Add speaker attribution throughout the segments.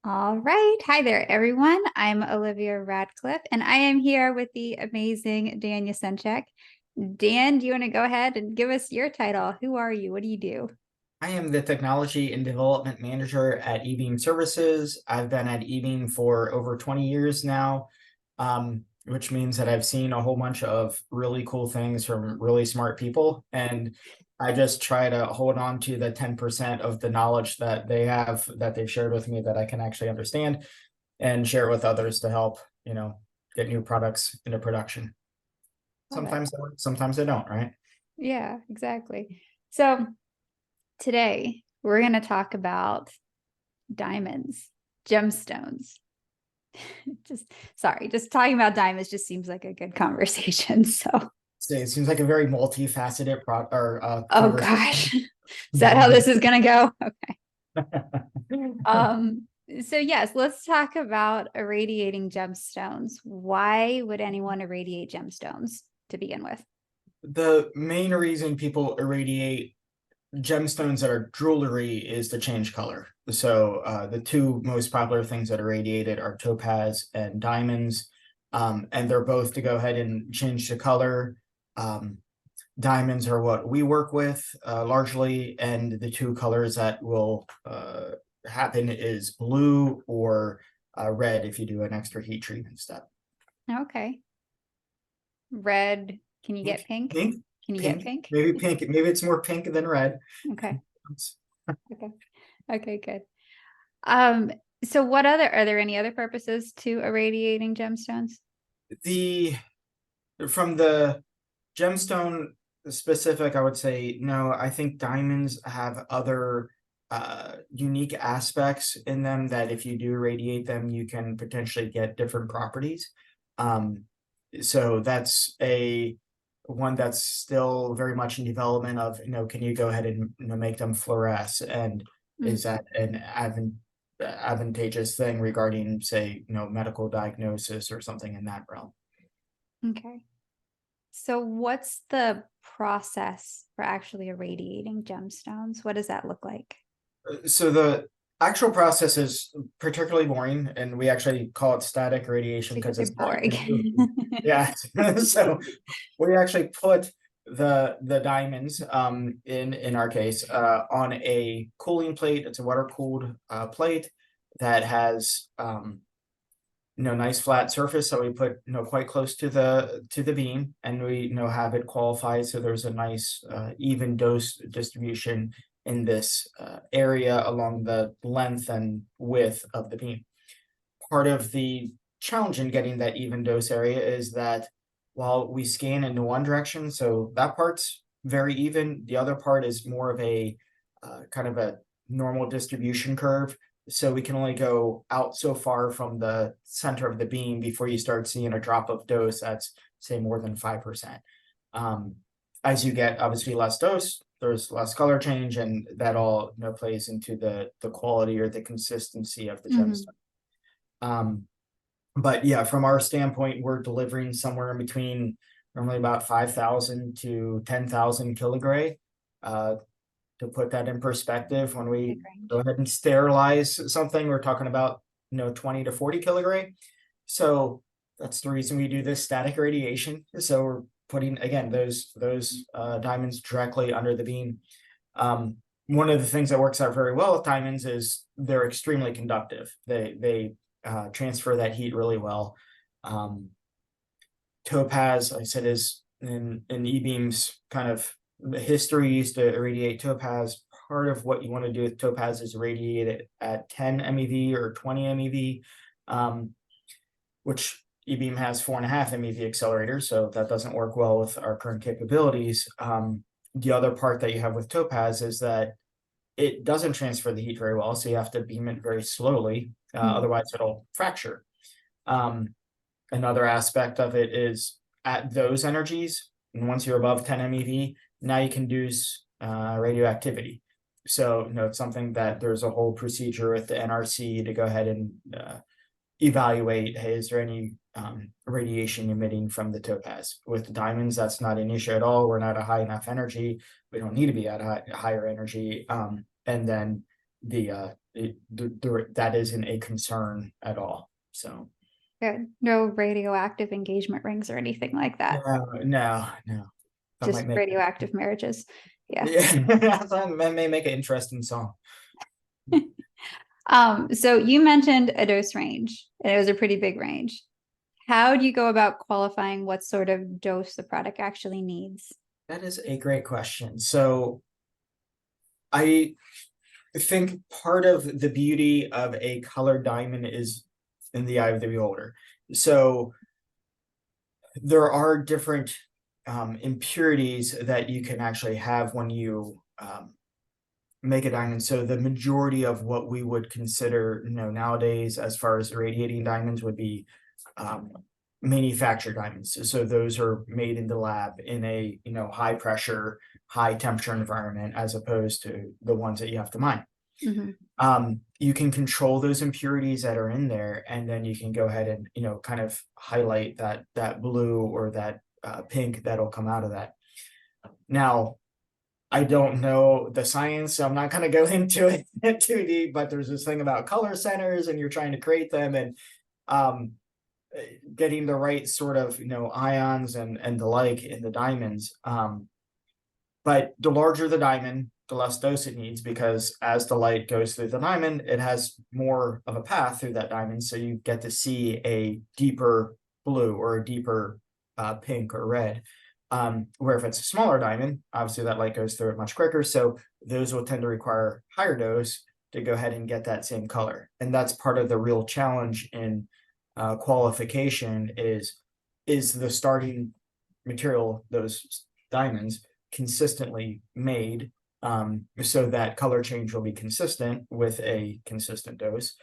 Speaker 1: All right. Hi there, everyone. I'm Olivia Radcliffe, and I am here with the amazing Dan Yasenchek. Dan, do you want to go ahead and give us your title? Who are you? What do you do?
Speaker 2: I am the Technology and Development Manager at eBeam Services. I've been at eBeam for over 20 years now, which means that I've seen a whole bunch of really cool things from really smart people. And I just try to hold on to the 10% of the knowledge that they have, that they've shared with me, that I can actually understand and share it with others to help, get new products into production.
Speaker 1: Love it.
Speaker 2: Sometimes they work, sometimes they don't, right?
Speaker 1: Yeah, exactly. So today we're going to talk about diamonds, gemstones. Just talking about diamonds just seems like a good conversation. So,
Speaker 2: So it seems like a very multifaceted
Speaker 1: oh
Speaker 2: conversation.
Speaker 1: gosh, is that how this is going to go? Okay. So yes, let's talk about irradiating gemstones. Why would anyone irradiate gemstones to begin with?
Speaker 2: The main reason people irradiate gemstones that are jewelry is to change color. So the two most popular things that are irradiated are topaz and diamonds, and they're both to go ahead and change the color. Diamonds are what we work with largely, and the two colors that will happen is blue or red if you do an extra heat treatment step.
Speaker 1: Okay. Red. Can you get
Speaker 2: Pink,
Speaker 1: pink?
Speaker 2: pink,
Speaker 1: Can you get
Speaker 2: pink,
Speaker 1: pink?
Speaker 2: maybe pink. Maybe it's more pink than red.
Speaker 1: Okay. Okay. Okay, good. Um, so what other are there any other purposes to irradiating gemstones?
Speaker 2: The From the gemstone specific, I would say no. I think diamonds have other unique aspects in them that if you do irradiate them, you can potentially get different properties. Um, so that's a one that's still very much in development of, can you go ahead and make them fluoresce, and
Speaker 1: Mm,
Speaker 2: is that an advantageous thing regarding, say, medical diagnosis or something in that realm.
Speaker 1: okay. So what's the process for actually irradiating gemstones? What does that look like?
Speaker 2: So the actual process is particularly boring, and we actually call it static radiation
Speaker 1: Super
Speaker 2: because it's not
Speaker 1: boring.
Speaker 2: even moving. Yeah. So we actually put the diamonds in our case on a cooling plate. It's a water cooled plate that has nice flat surface, so we put quite close to the beam, and we have it qualified so there's a nice even dose distribution in this area along the length and width of the beam. Part of the challenge in getting that even dose area is that while we scan in one direction, so that part's very even, the other part is more of a kind of a normal distribution curve. So we can only go out so far from the center of the beam before you start seeing a drop of dose that's, say, more than 5%. Um, as you get obviously less dose, there's less color change, and that all plays into the quality or the consistency of the
Speaker 1: Mhm.
Speaker 2: gemstone. But yeah, from our standpoint, we're delivering somewhere in between normally about 5,000 to 10,000 kilogray. Uh, to put that in perspective, when
Speaker 1: Big
Speaker 2: we
Speaker 1: range.
Speaker 2: go ahead and sterilize something, we're talking about 20 to 40 kilogray. So that's the reason we do this static radiation. So we're putting, again, those diamonds directly under the beam. One of the things that works out very well with diamonds is they're extremely conductive. They transfer that heat really well. Um, Topaz, like I said, is in E-beam's kind of history used to irradiate topaz. Part of what you want to do with topaz is irradiate it at 10 MeV or 20 MeV, which E-beam has 4.5 MeV accelerator, so that doesn't work well with our current capabilities. The other part that you have with topaz is that it doesn't transfer the heat very well, so you have to beam it very slowly,
Speaker 1: Mm.
Speaker 2: otherwise it'll fracture. Um, Another aspect of it is at those energies, and once you're above 10 MeV, now you can do radioactivity. So, it's something that there's a whole procedure with the NRC to go ahead and evaluate, hey, is there any radiation emitting from the topaz? With the diamonds, that's not an issue at all. We're not a high enough energy. We don't need to be at a higher energy. And then that isn't a concern at all. So
Speaker 1: Good. No radioactive engagement rings or anything like that.
Speaker 2: no. That
Speaker 1: Just
Speaker 2: might make
Speaker 1: radioactive marriages. Yeah.
Speaker 2: that may make an interesting song.
Speaker 1: So you mentioned a dose range, and it was a pretty big range. How do you go about qualifying what sort of dose the product actually needs?
Speaker 2: That is a great question. So I think part of the beauty of a colored diamond is in the eye of the beholder. So there are different impurities that you can actually have when you make a diamond. So the majority of what we would consider, nowadays, as far as radiating diamonds, would be manufactured diamonds. So those are made in the lab in a high pressure, high temperature environment, as opposed to the ones that you have to mine. You can control those impurities that are in there, and then you can go ahead and kind of highlight that blue or that pink that'll come out of that. Now, I don't know the science, so I'm not going to go into it too deep, but there's this thing about color centers, and you're trying to create them, and getting the right sort of ions and the like in the diamonds. But the larger the diamond, the less dose it needs, because as the light goes through the diamond, it has more of a path through that diamond, so you get to see a deeper blue or a deeper pink or red. Where if it's a smaller diamond, obviously that light goes through it much quicker, so those will tend to require higher dose to go ahead and get that same color. And that's part of the real challenge in qualification is the starting material, those diamonds, consistently made, so that color change will be consistent with a consistent dose.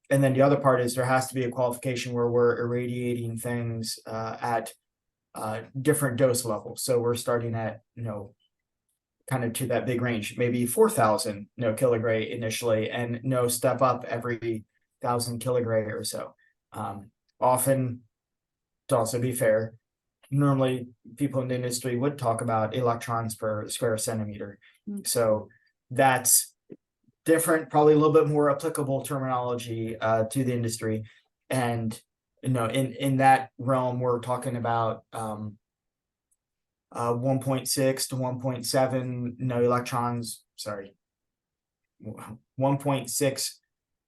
Speaker 2: And then the other part is there has to be a qualification where we're irradiating things at different dose levels. So we're starting at kind of to that big range, maybe 4,000 kilogray initially, and step up every 1,000 kilogray or so. Often, to also be fair, normally people in the industry would talk about electrons per square centimeter. So that's different, probably a little bit more applicable terminology to the industry. And in that realm, we're talking about 1.6 to 1.7 electrons, sorry, 1.6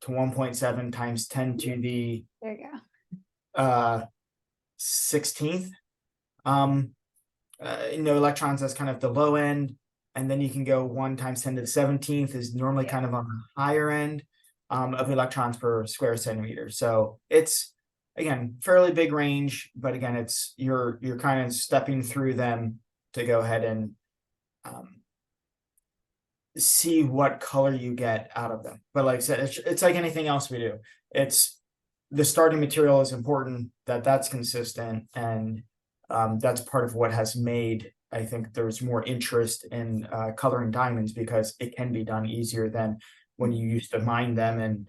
Speaker 2: to 1.7 times 10 to the
Speaker 1: There you go.
Speaker 2: 16th. Electrons, that's kind of the low end, and then you can go 1 times 10 to the 17th is normally kind of on the higher end of electrons per square centimeter. So it's, again, fairly big range, but again, it's you're kind of stepping through them to go ahead and see what color you get out of them. But like I said, it's like anything else we do. It's the starting material is important, that's consistent, and that's part of what has made, I think, there's more interest in coloring diamonds, because it can be done easier than when you used to mine them, and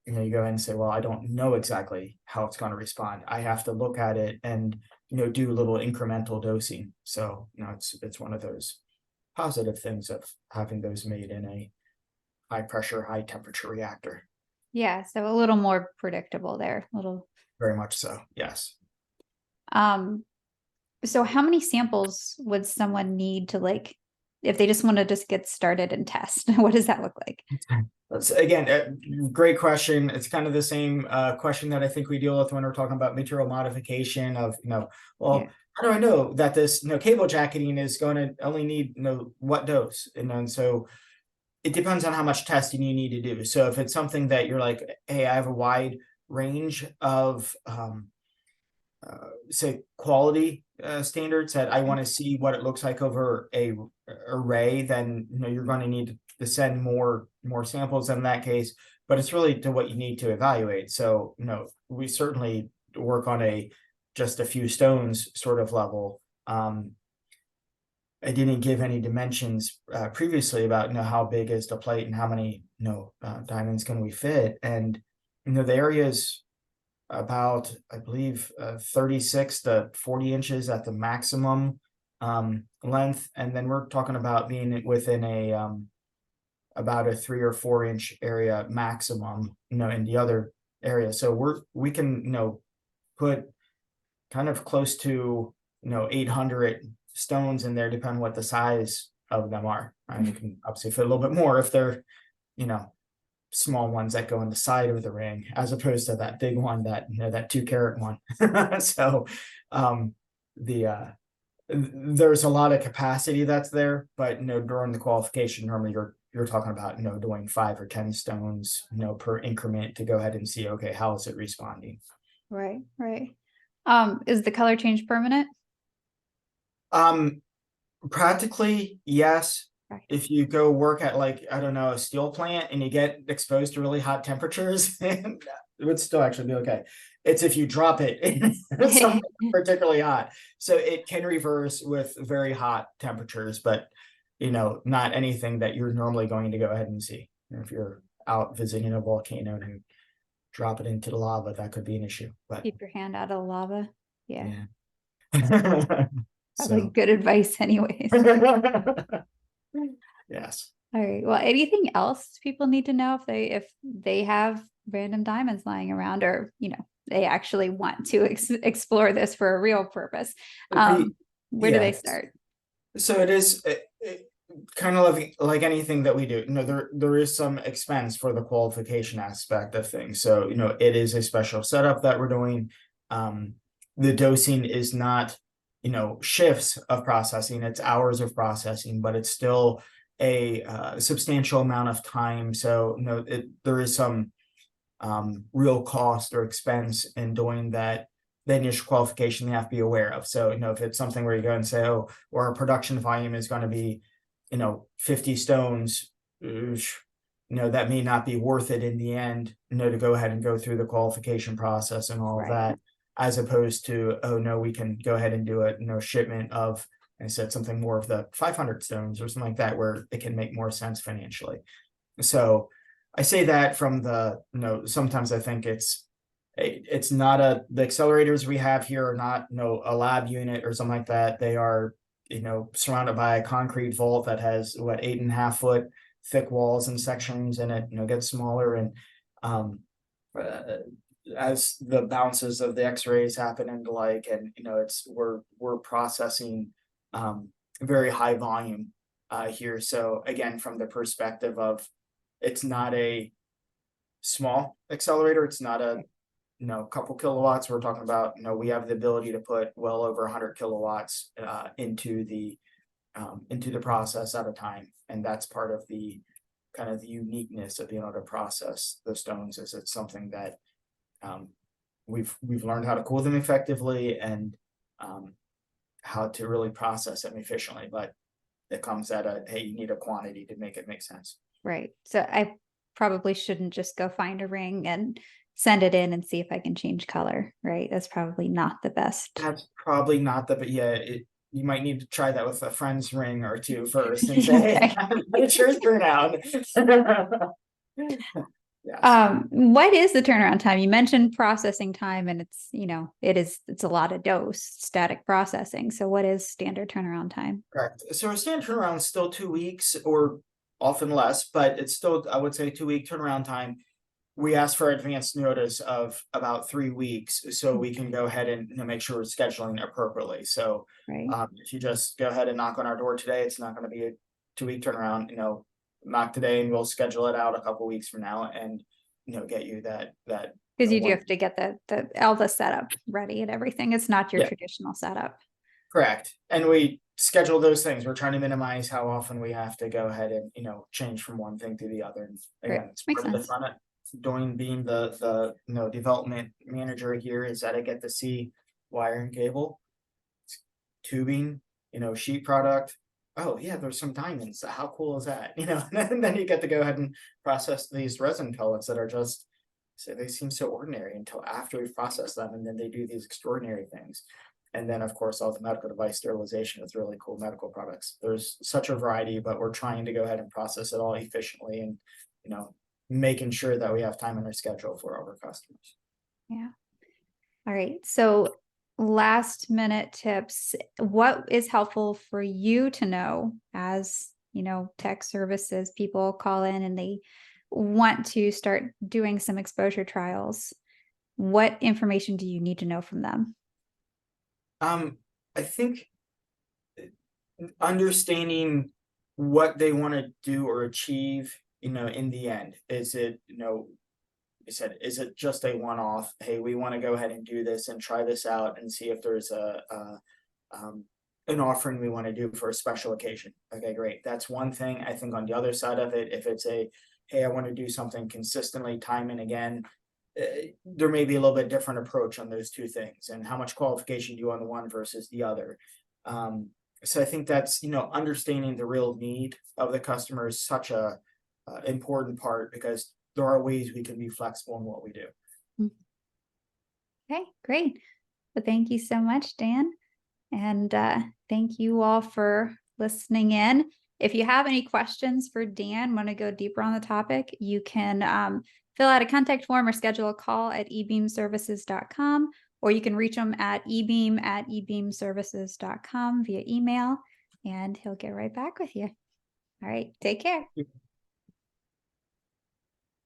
Speaker 2: you go ahead and say, well, I don't know exactly how it's going to respond. I have to look at it and do a little incremental dosing. So it's one of those positive things of having those made in a high pressure, high temperature reactor.
Speaker 1: Yeah, so a little more predictable there.
Speaker 2: Very much so, yes.
Speaker 1: So how many samples would someone need to, if they just want to just get started and test? What does that look like?
Speaker 2: That's, again, a great question. It's kind of the same question that I think we deal with when we're talking about material modification of, well, how do I know that this, cable jacketing is going to only need, what dose? And then so it depends on how much testing you need to do. So if it's something that you're like, hey, I have a wide range of, say, quality standards that I want to see what it looks like over a array, then you're going to need to send more samples in that case. But it's really to what you need to evaluate. So we certainly work on just a few stones sort of level. I didn't give any dimensions previously about how big is the plate and how many diamonds can we fit, and the areas about, I believe, 36 to 40 inches at the maximum length, and then we're talking about being within a about a 3 or 4 inch area maximum, in the other area. So we can, put kind of close to, 800 stones in there, depending what the size of them are. And you can obviously fit a little bit more if they're, you know, small ones that go in the side of the ring, as opposed to that big one that, that 2 carat one. So, the there's a lot of capacity that's there, but during the qualification, normally you're talking about doing 5 or 10 stones per increment to go ahead and see, okay, how is it responding?
Speaker 1: Right, right. Is the color change permanent?
Speaker 2: Um, Practically, yes.
Speaker 1: Right.
Speaker 2: If you go work at, like, I don't know, a steel plant and you get exposed to really hot temperatures, it would still actually be okay. It's if you drop it in somewhere particularly hot. So it can reverse with very hot temperatures, but not anything that you're normally going to go ahead and see. If you're out visiting a volcano and drop it into the lava, that could be an issue. But
Speaker 1: Keep your hand out of lava. Yeah.
Speaker 2: yeah.
Speaker 1: Probably
Speaker 2: So
Speaker 1: good advice anyways.
Speaker 2: yes.
Speaker 1: All right. Well, anything else people need to know if they have random diamonds lying around, or they actually want to explore this for a real purpose?
Speaker 2: The
Speaker 1: Where do they
Speaker 2: yeah.
Speaker 1: start?
Speaker 2: So it is kind of like anything that we do. There is some expense for the qualification aspect of things. So it is a special setup that we're doing. The dosing is not shifts of processing; it's hours of processing, but it's still a substantial amount of time. So there is some real cost or expense in doing that. The initial qualification you have to be aware of. So, if it's something where you go and say, oh, or our production volume is going to be, 50 stones, that may not be worth it in the end, to go ahead and go through the qualification process and all of
Speaker 1: Right.
Speaker 2: that, as opposed to, oh, no, we can go ahead and do a shipment of, I said something more of the 500 stones or something like that, where it can make more sense financially. So I say that from the, sometimes I think it's not the accelerators we have here are not, a lab unit or something like that. They are, surrounded by a concrete vault that has 8.5 foot thick walls and sections, and it, gets smaller. And, uh, as the bounces of the x-rays happen and the like, and, we're processing, very high volume, here. So again, from the perspective of, it's not a small accelerator. It's not a couple kilowatts. We're talking about we have the ability to put well over 100 kilowatts into the process at a time, and that's part of the kind of the uniqueness of being able to process the stones. Is it's something that we've learned how to cool them effectively, and how to really process them efficiently. But it comes at a, hey, you need a quantity to make it make sense.
Speaker 1: Right. So I probably shouldn't just go find a ring and send it in and see if I can change color, right? That's probably not the best.
Speaker 2: That's probably not the, but yeah, you might need to try that with a friend's ring or two first and say, hey, make sure it's turned out. Yes.
Speaker 1: What is the turnaround time? You mentioned processing time, and it's a lot of dose static processing. So what is standard turnaround time?
Speaker 2: Correct. So our standard turnaround is still 2 weeks, or often less, but it's still, I would say, 2 week turnaround time. We ask for advance notice of about 3 weeks, so we can go ahead and make sure we're scheduling appropriately. So
Speaker 1: Right.
Speaker 2: if you just go ahead and knock on our door today, it's not going to be a 2 week turnaround. Knock today and we'll schedule it out a couple weeks from now, and get you that
Speaker 1: Because you do
Speaker 2: one.
Speaker 1: have to get the all the setup ready and everything. It's not your
Speaker 2: Yeah.
Speaker 1: traditional setup.
Speaker 2: Correct. And we schedule those things. We're trying to minimize how often we have to go ahead and change from one thing to the other. And again, it's
Speaker 1: Makes
Speaker 2: part of the
Speaker 1: sense.
Speaker 2: fun of being the development manager here, is that I get to see wire and cable, tubing, sheet product. Oh yeah, there's some diamonds. How cool is that? And then you get to go ahead and process these resin pellets that are just, so they seem so ordinary until after we've processed them, and then they do these extraordinary things. And then, of course, all the medical device sterilization with really cool medical products. There's such a variety, but we're trying to go ahead and process it all efficiently, and making sure that we have time in our schedule for our customers.
Speaker 1: Yeah. All right. So last minute tips. What is helpful for you to know as tech services people call in and they want to start doing some exposure trials, what information do you need to know from them?
Speaker 2: I think understanding what they want to do or achieve, in the end, is it, I said, is it just a one-off? Hey, we want to go ahead and do this and try this out and see if there's an offering we want to do for a special occasion. Okay, great. That's one thing. I think on the other side of it, if it's hey, I want to do something consistently time and again, there may be a little bit different approach on those two things and how much qualification do you on the one versus the other. So I think that's, understanding the real need of the customer is such a important part, because there are ways we can be flexible in what we do.
Speaker 1: Okay, great. Well, thank you so much, Dan. And thank you all for listening in. If you have any questions for Dan, want to go deeper on the topic, you can fill out a contact form or schedule a call at ebeamservices.com, or you can reach him at ebeam@ebeamservices.com via email, and he'll get right back with you. All right, take care.